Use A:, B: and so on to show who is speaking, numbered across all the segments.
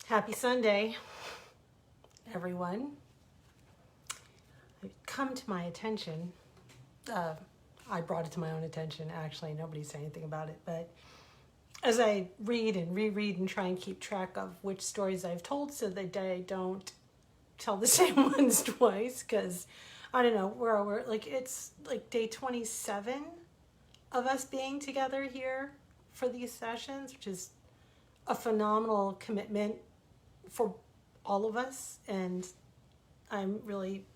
A: Happy Sunday, everyone. It come to my attention. I brought it to my own attention. Actually, nobody said anything about it. But as I read and reread and try and keep track of which stories I've told so that I don't tell the same ones twice, because I don't know, we're like, it's like day 27 of us being together here for these sessions, which is a phenomenal commitment for all of us, and I'm really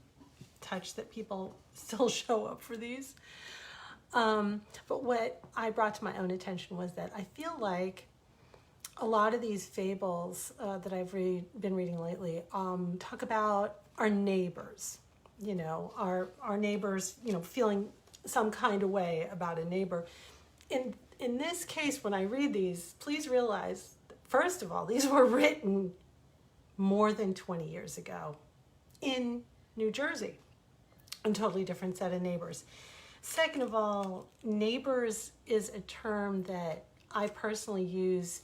A: touched that people still show up for these. But what I brought to my own attention was that I feel like a lot of these fables that I've been reading lately talk about our neighbors, our neighbors, feeling some kind of way about a neighbor. In this case, when I read these, please realize, first of all, these were written more than 20 years ago in New Jersey. A totally different set of neighbors. Second of all, neighbors is a term that I personally use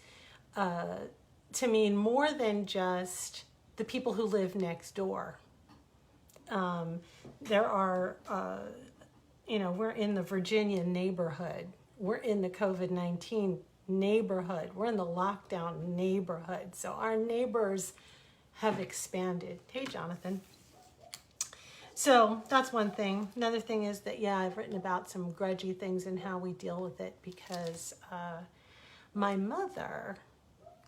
A: to mean more than just the people who live next door. There are, we're in the Virginia neighborhood. We're in the COVID-19 neighborhood. We're in the lockdown neighborhood. So our neighbors have expanded. Hey, Jonathan. So that's one thing. Another thing is that, I've written about some grudgy things and how we deal with it, because my mother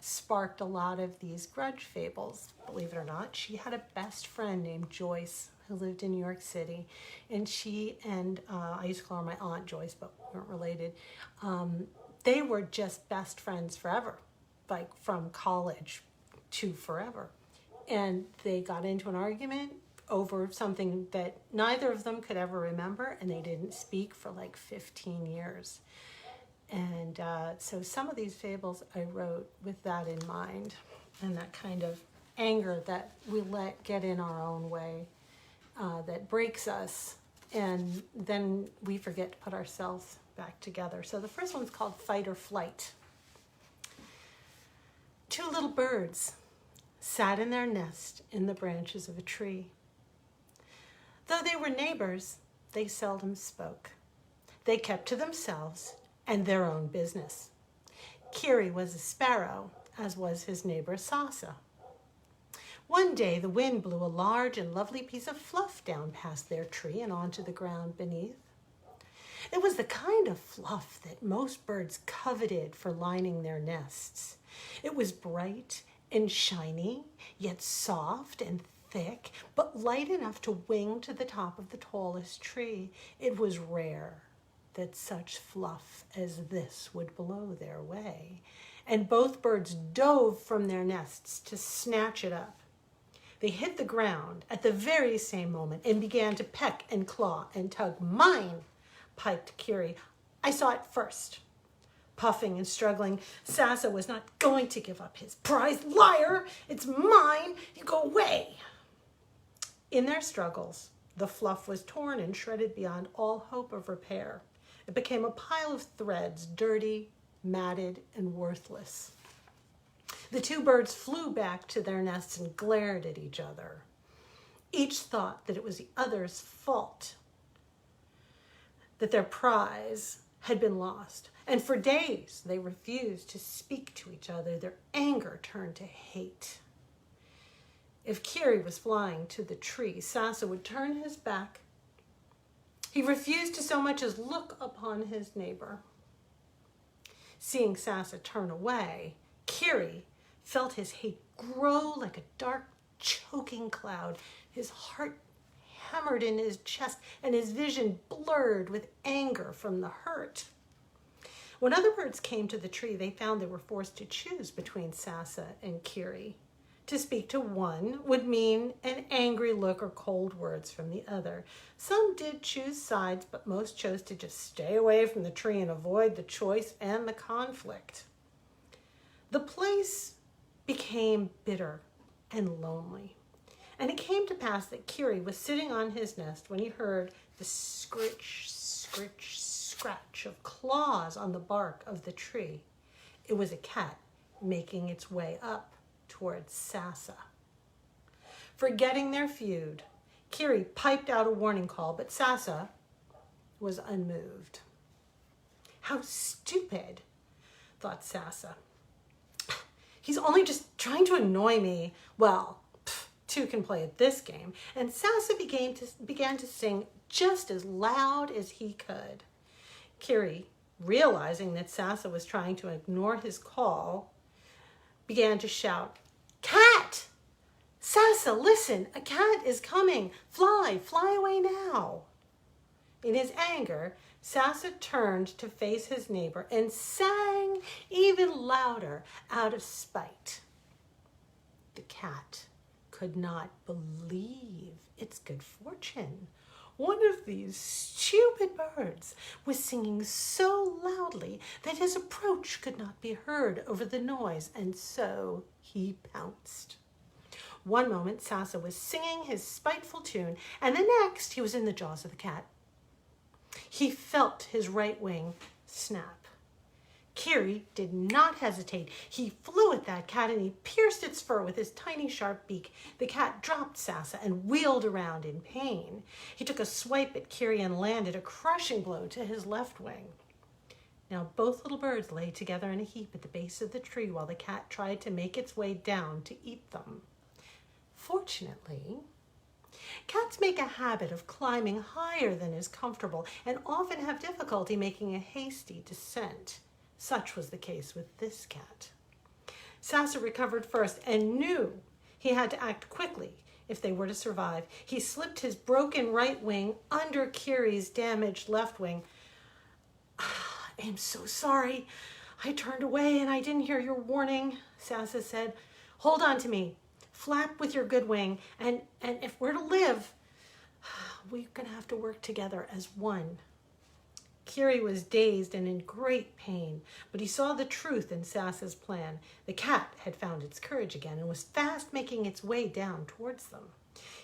A: sparked a lot of these grudge fables, believe it or not. She had a best friend named Joyce who lived in New York City, and she and I used to call her my Aunt Joyce, but we weren't related. They were just best friends forever, like from college to forever. And they got into an argument over something that neither of them could ever remember, and they didn't speak for like 15 years. And so some of these fables I wrote with that in mind, and that kind of anger that we let get in our own way, that breaks us, and then we forget to put ourselves back together. So the first one's called Fight or Flight. Two little birds sat in their nest in the branches of a tree. Though they were neighbors, they seldom spoke. They kept to themselves and their own business. Kiri was a sparrow, as was his neighbor Sasa. One day the wind blew a large and lovely piece of fluff down past their tree and onto the ground beneath. It was the kind of fluff that most birds coveted for lining their nests. It was bright and shiny, yet soft and thick, but light enough to wing to the top of the tallest tree. It was rare that such fluff as this would blow their way, and both birds dove from their nests to snatch it up. They hit the ground at the very same moment and began to peck and claw and tug. "Mine," piped Kiri. "I saw it first." Puffing and struggling, Sasa was not going to give up his prize. "Liar! It's mine! You go away!" In their struggles, the fluff was torn and shredded beyond all hope of repair. It became a pile of threads, dirty, matted, and worthless. The two birds flew back to their nests and glared at each other. Each thought that it was the other's fault, that their prize had been lost. And for days, they refused to speak to each other. Their anger turned to hate. If Kiri was flying to the tree, Sasa would turn his back. He refused to so much as look upon his neighbor. Seeing Sasa turn away, Kiri felt his hate grow like a dark, choking cloud. His heart hammered in his chest, and his vision blurred with anger from the hurt. When other birds came to the tree, they found they were forced to choose between Sasa and Kiri. To speak to one would mean an angry look or cold words from the other. Some did choose sides, but most chose to just stay away from the tree and avoid the choice and the conflict. The place became bitter and lonely. And it came to pass that Kiri was sitting on his nest when he heard the scritch, scritch, scratch of claws on the bark of the tree. It was a cat making its way up towards Sasa. Forgetting their feud, Kiri piped out a warning call, but Sasa was unmoved. How stupid, thought Sasa. He's only just trying to annoy me. Well, two can play at this game. And Sasa began to sing just as loud as he could. Kiri, realizing that Sasa was trying to ignore his call, began to shout, "Cat! Sasa, listen, a cat is coming. Fly away now." In his anger, Sasa turned to face his neighbor and sang even louder out of spite. The cat could not believe its good fortune. One of these stupid birds was singing so loudly that his approach could not be heard over the noise, and so he pounced. One moment, Sasa was singing his spiteful tune, and the next, he was in the jaws of the cat. He felt his right wing snap. Kiri did not hesitate. He flew at that cat and he pierced its fur with his tiny sharp beak. The cat dropped Sasa and wheeled around in pain. He took a swipe at Kiri and landed a crushing blow to his left wing. Now both little birds lay together in a heap at the base of the tree while the cat tried to make its way down to eat them. Fortunately, cats make a habit of climbing higher than is comfortable and often have difficulty making a hasty descent. Such was the case with this cat. Sasa recovered first and knew he had to act quickly if they were to survive. He slipped his broken right wing under Kiri's damaged left wing. "I'm so sorry. I turned away and I didn't hear your warning," Sasa said. "Hold on to me. Flap with your good wing, and if we're to live, we're going to have to work together as one." Kiri was dazed and in great pain, but he saw the truth in Sasa's plan. The cat had found its courage again and was fast making its way down towards them.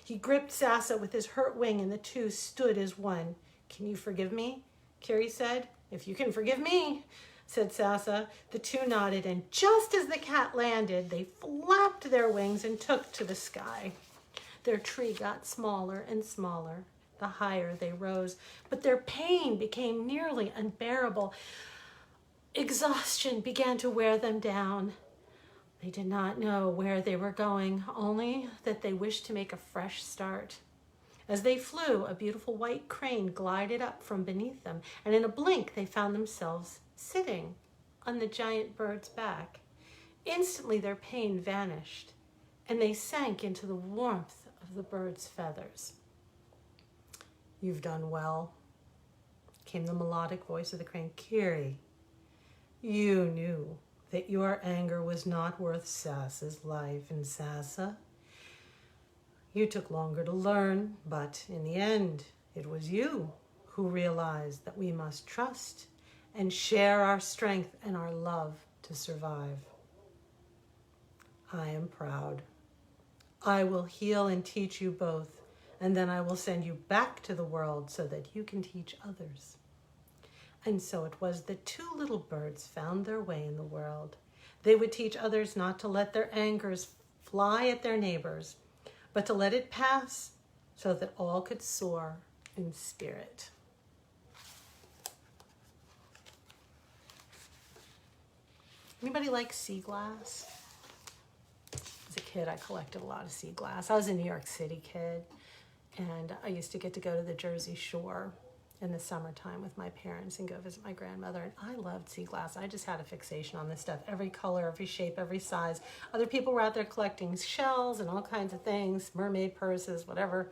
A: He gripped Sasa with his hurt wing and the two stood as one. "Can you forgive me?" Kiri said. "If you can forgive me," said Sasa. The two nodded, and just as the cat landed, they flapped their wings and took to the sky. Their tree got smaller and smaller the higher they rose, but their pain became nearly unbearable. Exhaustion began to wear them down. They did not know where they were going, only that they wished to make a fresh start. As they flew, a beautiful white crane glided up from beneath them, and in a blink they found themselves sitting on the giant bird's back. Instantly their pain vanished, and they sank into the warmth of the bird's feathers. "You've done well," came the melodic voice of the crane. "Kiri, you knew that your anger was not worth Sasa's life, and Sasa, you took longer to learn, but in the end, it was you who realized that we must trust and share our strength and our love to survive. I am proud. I will heal and teach you both, and then I will send you back to the world so that you can teach others." And so it was that two little birds found their way in the world. They would teach others not to let their angers fly at their neighbors, but to let it pass so that all could soar in spirit. Anybody like sea glass? As a kid, I collected a lot of sea glass. I was a New York City kid, and I used to get to go to the Jersey Shore in the summertime with my parents and go visit my grandmother, and I loved sea glass. I just had a fixation on this stuff. Every color, every shape, every size. Other people were out there collecting shells and all kinds of things, mermaid purses, whatever,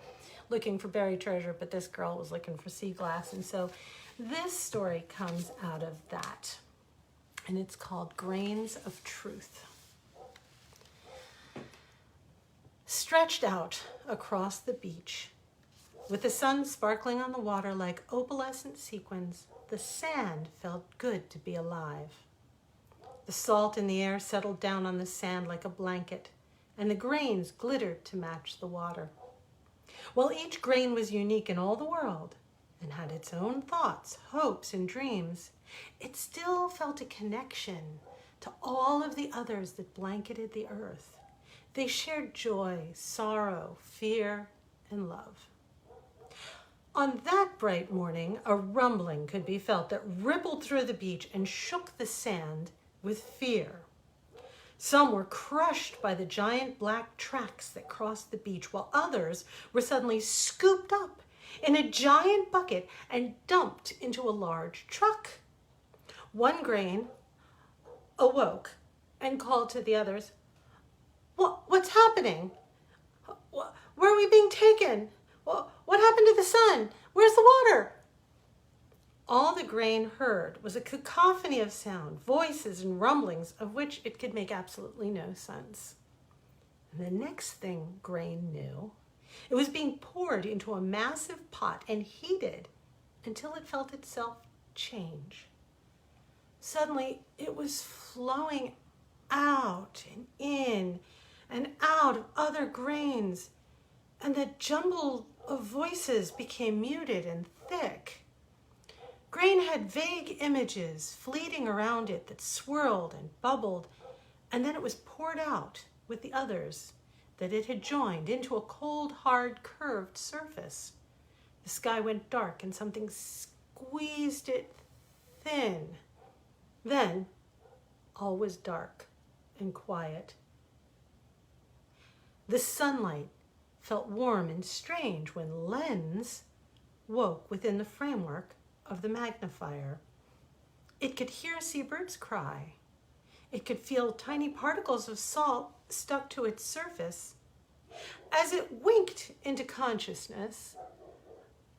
A: looking for buried treasure, but this girl was looking for sea glass, and so this story comes out of that, and it's called Grains of Truth. Stretched out across the beach, with the sun sparkling on the water like opalescent sequins, the sand felt good to be alive. The salt in the air settled down on the sand like a blanket, and the grains glittered to match the water. While each grain was unique in all the world and had its own thoughts, hopes, and dreams, it still felt a connection to all of the others that blanketed the earth. They shared joy, sorrow, fear, and love. On that bright morning, a rumbling could be felt that rippled through the beach and shook the sand with fear. Some were crushed by the giant black tracks that crossed the beach, while others were suddenly scooped up in a giant bucket and dumped into a large truck. One grain awoke and called to the others, "What's happening? Where are we being taken? What happened to the sun? Where's the water?" All the grain heard was a cacophony of sound, voices and rumblings of which it could make absolutely no sense. And the next thing grain knew, it was being poured into a massive pot and heated until it felt itself change. Suddenly, it was flowing out and in and out of other grains, and the jumble of voices became muted and thick. Grain had vague images fleeting around it that swirled and bubbled, and then it was poured out with the others that it had joined into a cold, hard, curved surface. The sky went dark and something squeezed it thin. Then all was dark and quiet. The sunlight felt warm and strange when Lens woke within the framework of the magnifier. It could hear seabirds cry. It could feel tiny particles of salt stuck to its surface. As it winked into consciousness,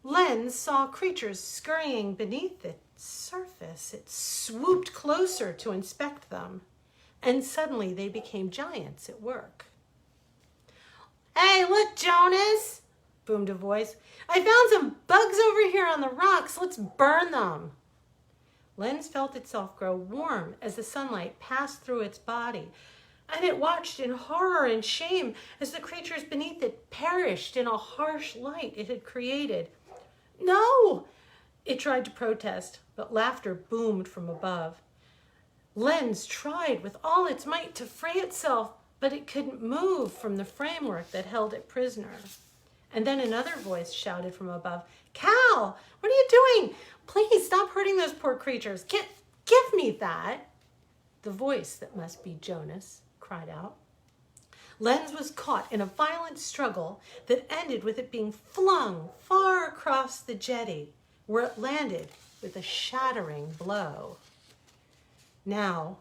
A: Lens saw creatures scurrying beneath its surface. It swooped closer to inspect them, and suddenly they became giants at work. "Hey, look, Jonas!" boomed a voice. "I found some bugs over here on the rocks. Let's burn them." Lens felt itself grow warm as the sunlight passed through its body, and it watched in horror and shame as the creatures beneath it perished in a harsh light it had created. "No!" It tried to protest, but laughter boomed from above. Lens tried with all its might to free itself, but it couldn't move from the framework that held it prisoner. And then another voice shouted from above, "Cal, what are you doing? Please stop hurting those poor creatures. Give me that." The voice that must be Jonas cried out. Lens was caught in a violent struggle that ended with it being flung far across the jetty, where it landed with a shattering blow. Now,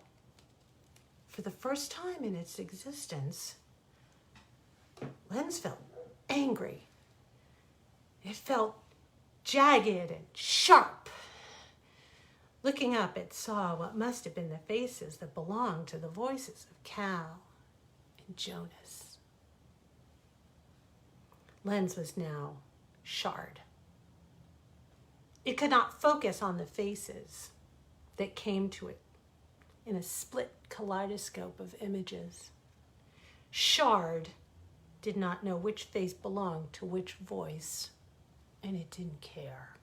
A: for the first time in its existence, Lens felt angry. It felt jagged and sharp. Looking up, it saw what must have been the faces that belonged to the voices of Cal and Jonas. Lens was now Shard. It could not focus on the faces that came to it in a split kaleidoscope of images. Shard did not know which face belonged to which voice, and it didn't care.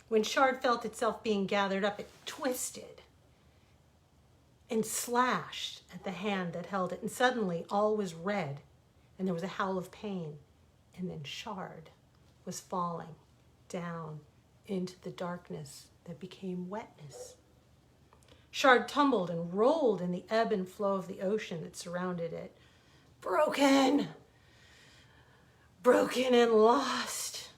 A: When Shard felt itself being gathered up, it twisted and slashed at the hand that held it, and suddenly all was red, and there was a howl of pain, and then Shard was falling down into the darkness that became wetness. Shard tumbled and rolled in the ebb and flow of the ocean that surrounded it. Broken and lost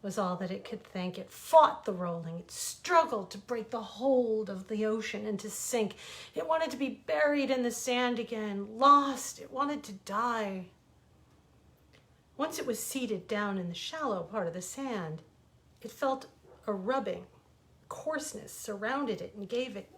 A: was all that it could think. It fought the rolling. It struggled to break the hold of the ocean and to sink. It wanted to be buried in the sand again. Lost. It wanted to die. Once it was seated down in the shallow part of the sand, it felt a rubbing. Coarseness surrounded it and gave it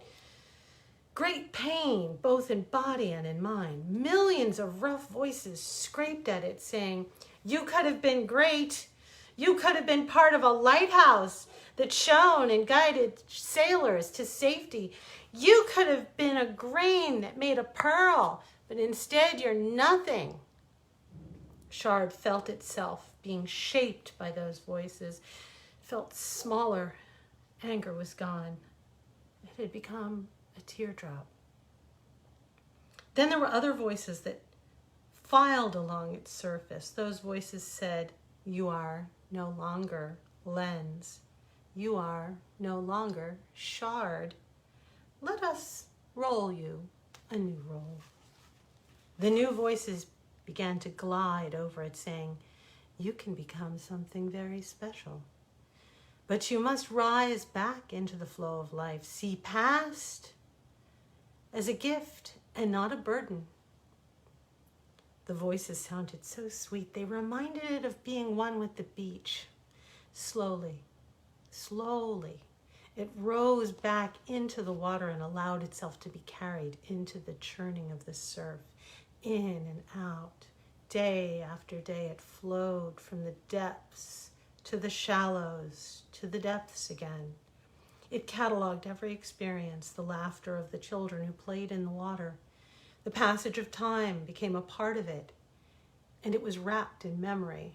A: great pain, both in body and in mind. Millions of rough voices scraped at it, saying, "You could have been great. You could have been part of a lighthouse that shone and guided sailors to safety. You could have been a grain that made a pearl, but instead you're nothing." Shard felt itself being shaped by those voices. It felt smaller. Anger was gone. It had become a teardrop. Then there were other voices that filed along its surface. Those voices said, "You are no longer lens. You are no longer shard. Let us roll you a new roll." The new voices began to glide over it, saying, "You can become something very special. But you must rise back into the flow of life. See past as a gift and not a burden." The voices sounded so sweet. They reminded it of being one with the beach. Slowly, slowly, it rose back into the water and allowed itself to be carried into the churning of the surf, in and out. Day after day, it flowed from the depths to the shallows, to the depths again. It cataloged every experience, the laughter of the children who played in the water. The passage of time became a part of it, and it was wrapped in memory.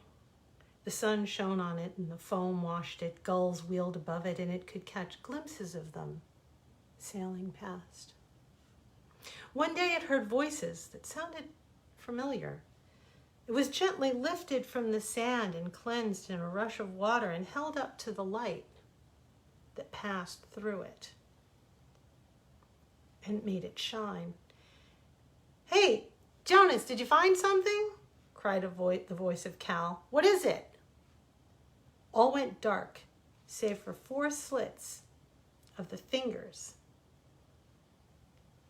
A: The sun shone on it, and the foam washed it. Gulls wheeled above it, and it could catch glimpses of them sailing past. One day it heard voices that sounded familiar. It was gently lifted from the sand and cleansed in a rush of water and held up to the light that passed through it and made it shine. "Hey, Jonas, did you find something?" cried the voice of Cal. "What is it?" All went dark, save for 4 slits of the fingers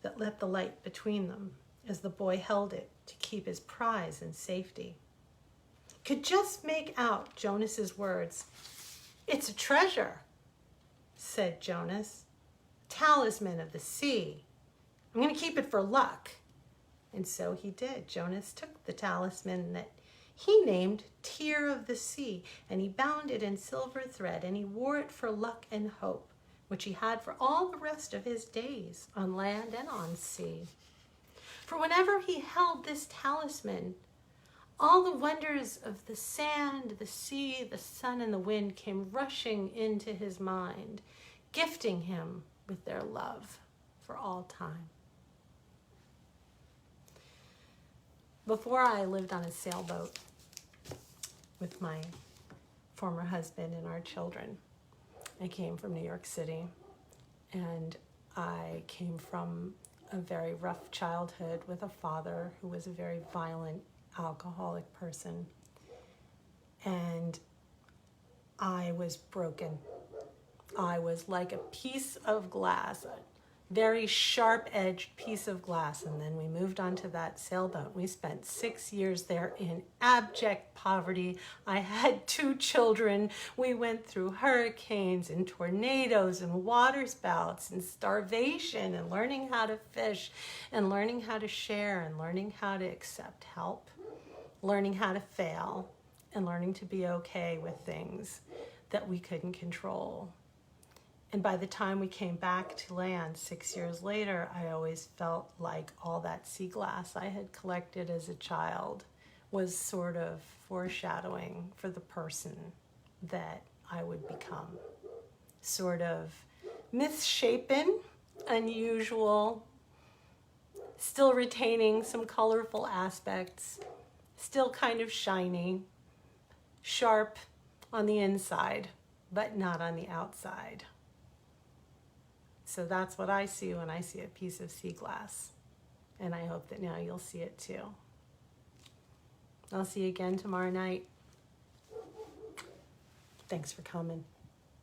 A: that let the light between them as the boy held it to keep his prize in safety. Could just make out Jonas's words. "It's a treasure," said Jonas. "Talisman of the sea. I'm going to keep it for luck." And so he did. Jonas took the talisman that he named Tear of the Sea, and he bound it in silver thread, and he wore it for luck and hope, which he had for all the rest of his days on land and on sea. For whenever he held this talisman, all the wonders of the sand, the sea, the sun, and the wind came rushing into his mind, gifting him with their love for all time. Before I lived on a sailboat with my former husband and our children. I came from New York City, and I came from a very rough childhood with a father who was a very violent alcoholic person. And I was broken. I was like a piece of glass, a very sharp-edged piece of glass. And then we moved on to that sailboat. We spent 6 years there in abject poverty. I had 2 children. We went through hurricanes and tornadoes and waterspouts and starvation and learning how to fish and learning how to share and learning how to accept help, learning how to fail, and learning to be okay with things that we couldn't control. And by the time we came back to land 6 years later, I always felt like all that sea glass I had collected as a child was sort of foreshadowing for the person that I would become. Sort of misshapen, unusual, still retaining some colorful aspects, still kind of shiny, sharp on the inside, but not on the outside. So that's what I see when I see a piece of sea glass. And I hope that now you'll see it too. I'll see you again tomorrow night. Thanks for coming.